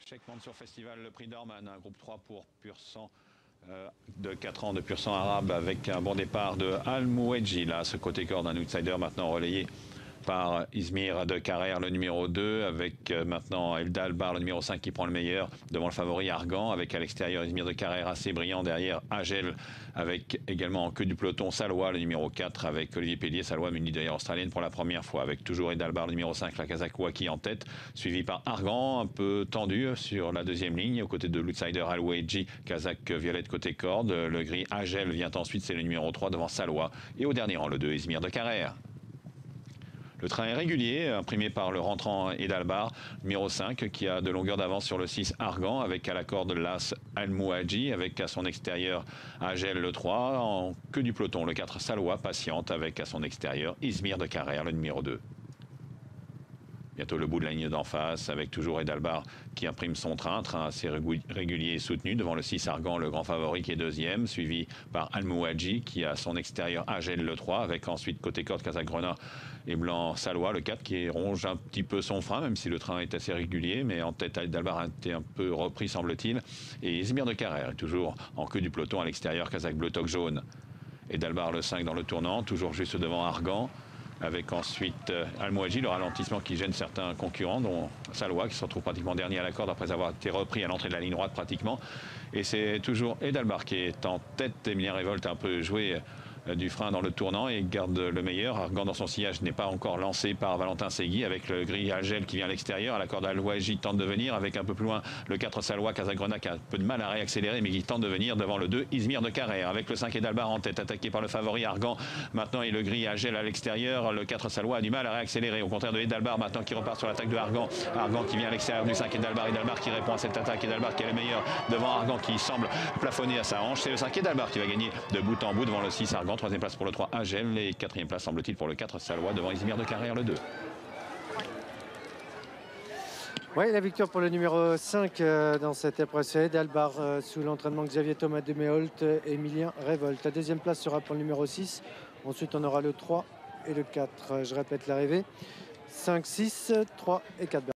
Check Mansour Festival, le prix d'Orman, un groupe 3 pour Pur Sang de 4 ans de Pur Sang arabe avec un bon départ de Al Mouedji. Là, ce côté corde, un outsider maintenant relayé par Izmir de Carrère, le numéro 2, avec maintenant Eldal Bar, le numéro 5 qui prend le meilleur devant le favori Argan, avec à l'extérieur Izmir de Carrère assez brillant, derrière Agel, avec également en queue du peloton Salwa, le numéro 4, avec Olivier Pellier, Salwa muni derrière australienne pour la première fois, avec toujours Eldal Bar, le numéro 5, la Kazakh Waki en tête, suivi par Argan, un peu tendu sur la deuxième ligne, aux côtés de l'outsider Al Mouedji, Kazakh violette côté corde, le gris Agel vient ensuite, c'est le numéro 3 devant Salwa, et au dernier rang, le 2, Izmir de Carrère. Le train est régulier, imprimé par le rentrant Edalbar, numéro 5, qui a de longueur d'avance sur le 6 Argan, avec à la corde l'As Al Mouadji, avec à son extérieur Agel le 3, en queue du peloton le 4 Salwa, patiente, avec à son extérieur Izmir de Carrère, le numéro 2. Bientôt le bout de la ligne d'en face, avec toujours Edalbar qui imprime son train assez régulier et soutenu devant le 6 Argan, le grand favori qui est deuxième, suivi par Al Mouadji qui a son extérieur Agel le 3, avec ensuite côté corde Kazakh Grenat et blanc Salwa le 4 qui ronge un petit peu son frein, même si le train est assez régulier, mais en tête Edalbar a été un peu repris semble-t-il, et Izmir de Carrère est toujours en queue du peloton à l'extérieur, Kazakh bleu toque jaune. Edalbar le 5 dans le tournant, toujours juste devant Argan, avec ensuite Al Mouadji, le ralentissement qui gêne certains concurrents, dont Salwa qui se retrouve pratiquement dernier à la corde après avoir été repris à l'entrée de la ligne droite pratiquement. Et c'est toujours Edalbar qui est en tête. Emilien Révolte a un peu joué du frein dans le tournant et garde le meilleur. Argan dans son sillage n'est pas encore lancé par Valentin Segui, avec le gris Agel qui vient à l'extérieur. À la corde Al Mouadji tente de venir, avec un peu plus loin le 4 Salwa, Kazakh Grenat qui a un peu de mal à réaccélérer, mais qui tente de venir devant le 2 Izmir de Carrère, avec le 5 Edalbar en tête, attaqué par le favori Argan maintenant, et le gris Agel à l'extérieur. Le 4 Salwa a du mal à réaccélérer, au contraire de Edalbar maintenant qui repart sur l'attaque de Argan. Argan qui vient à l'extérieur du 5 Edalbar, Edalbar qui répond à cette attaque, Edalbar qui est le meilleur devant Argan qui semble plafonner à sa hanche. C'est le 5 Edalbar qui va gagner de bout en bout devant le 6 Argan, troisième place pour le 3 Agel, et quatrième place semble-t-il pour le 4 Salwa devant Izmir de Carrère le 2. Oui, la victoire pour le numéro 5 dans cette épreuve, Edalbar sous l'entraînement de Xavier Thomas de Méholt et Emilien Révolte. La deuxième place sera pour le numéro 6. Ensuite, on aura le 3 et le 4. Je répète l'arrivée. 5, 6, 3 et 4.